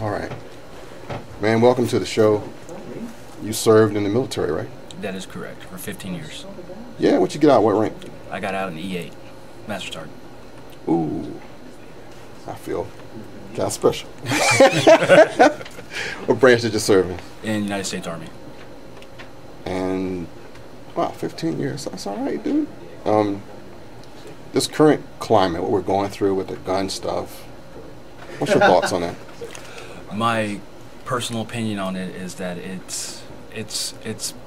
All right. Man, welcome to the show. You served in the military, right? That is correct, for 15 years. Yeah, what you get out? What rank? I got out in E8, Master Sgt. Ooh. I feel kind of special. What branch did you serve in? In United States Army. And, wow, 15 years. That's all right, dude. This current climate, what we're going through with the gun stuff, what's your thoughts on that? My personal opinion on it is that it's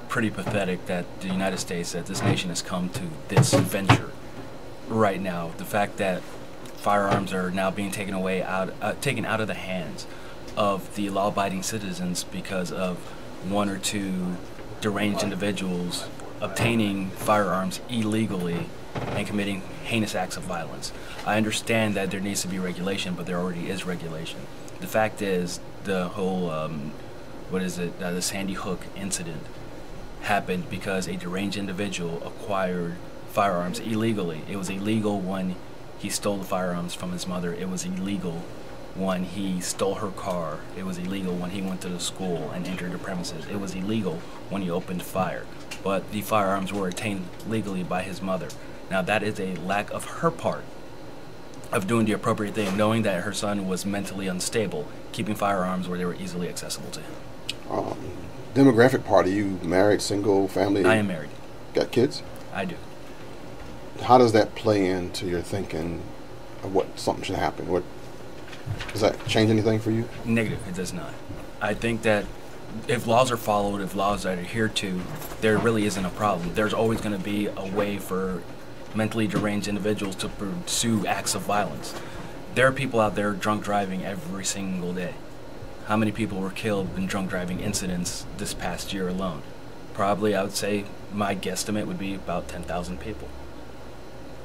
pretty pathetic that the United States, that this nation has come to this venture right now. The fact that firearms are now being taken out of the hands of the law-abiding citizens because of one or two deranged individuals obtaining firearms illegally and committing heinous acts of violence. I understand that there needs to be regulation, but there already is regulation. The fact is, the whole, the Sandy Hook incident happened because a deranged individual acquired firearms illegally. It was illegal when he stole the firearms from his mother. It was illegal when he stole her car. It was illegal when he went to the school and entered the premises. It was illegal when he opened fire. But the firearms were obtained legally by his mother. Now that is a lack of her part of doing the appropriate thing, knowing that her son was mentally unstable, keeping firearms where they were easily accessible to him. Demographic part, are you married, single, family? I am married. Got kids? I do. How does that play into your thinking of what something should happen? Does that change anything for you? Negative, it does not. I think that if laws are followed, if laws are adhered to, there really isn't a problem. There's always going to be a way for mentally deranged individuals to pursue acts of violence. There are people out there drunk driving every single day. How many people were killed in drunk driving incidents this past year alone? Probably, I would say, my guesstimate would be about 10,000 people.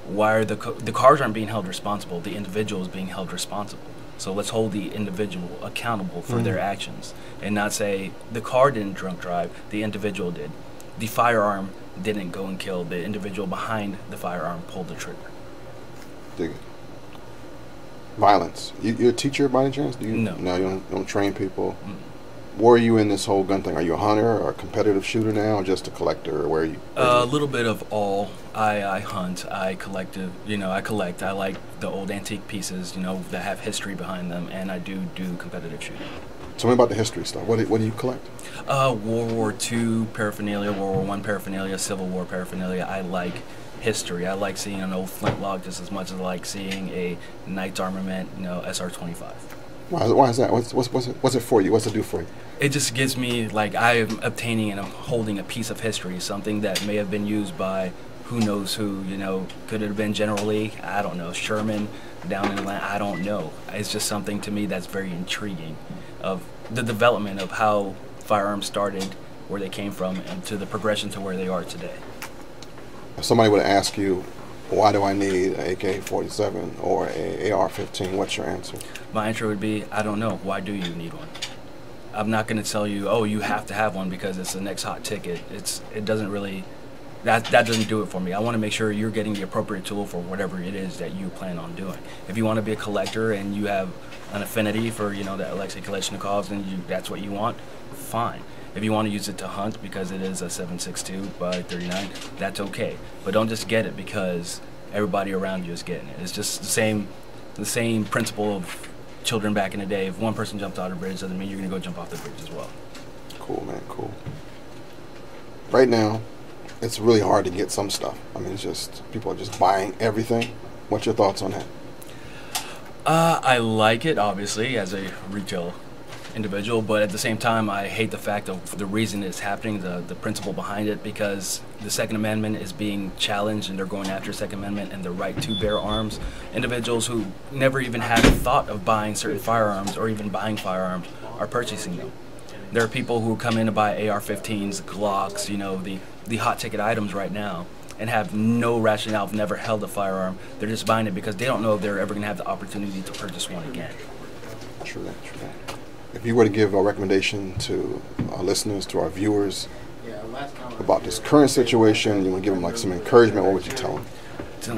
Why are the cars aren't being held responsible, the individual is being held responsible. So let's hold the individual accountable for their actions and not say the car didn't drunk drive, the individual did. The firearm didn't go and kill, the individual behind the firearm pulled the trigger. Dig it. Violence. You're a teacher by any chance? No. No, you don't train people? Where are you in this whole gun thing? Are you a hunter or a competitive shooter now, or just a collector, or where are you? A little bit of all. I hunt, I collect. I like the old antique pieces, that have history behind them, and I do competitive shooting. Tell me about the history stuff. What do you collect? World War II paraphernalia, World War I paraphernalia, Civil War paraphernalia. I like history. I like seeing an old flintlock just as much as I like seeing a knight's armament, SR-25. Why is that? What's it for you? What's it do for you? It just gives me, like, I am obtaining and I'm holding a piece of history, something that may have been used by who knows who, could it have been General Lee? I don't know. Sherman down in Atlanta? I don't know. It's just something to me that's very intriguing of the development of how firearms started, where they came from, and to the progression to where they are today. If somebody would ask you, why do I need an AK-47 or an AR-15, what's your answer? My answer would be, I don't know. Why do you need one? I'm not going to tell you, oh, you have to have one because it's the next hot ticket. It doesn't really, that doesn't do it for me. I want to make sure you're getting the appropriate tool for whatever it is that you plan on doing. If you want to be a collector and you have an affinity for, the Alexei Kalashnikovs and that's what you want, fine. If you want to use it to hunt because it is a 7.62 by 39, that's okay. But don't just get it because everybody around you is getting it. It's just the same principle of children back in the day. If one person jumped out of the bridge, doesn't mean you're going to go jump off the bridge as well. Cool, man, cool. Right now, it's really hard to get some stuff. I mean, people are just buying everything. What's your thoughts on that? I like it, obviously, as a retail individual, but at the same time, I hate the fact of the reason it's happening, the principle behind it, because the Second Amendment is being challenged and they're going after Second Amendment and the right to bear arms. Individuals who never even had a thought of buying certain firearms or even buying firearms are purchasing them. There are people who come in to buy AR-15s, Glocks, the hot ticket items right now, and have no rationale, have never held a firearm. They're just buying it because they don't know if they're ever going to have the opportunity to purchase one again. True that, true that. If you were to give a recommendation to our listeners, to our viewers, about this current situation, you want to give them like some encouragement, what would you tell them?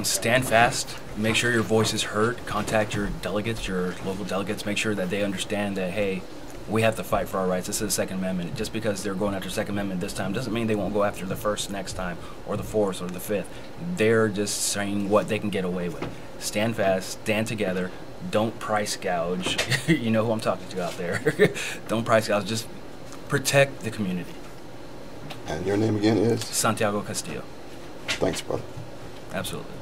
stand fast. Make sure your voice is heard. Contact your delegates, your local delegates. Make sure that they understand that, hey, we have to fight for our rights. This is the Second Amendment. Just because they're going after the Second Amendment this time doesn't mean they won't go after the First next time, or the Fourth, or the Fifth. They're just saying what they can get away with. Stand fast, stand together. Don't price gouge. You know who I'm talking to out there. Don't price gouge. Just protect the community. And your name again is? Santiago Castillo. Thanks, brother. Absolutely.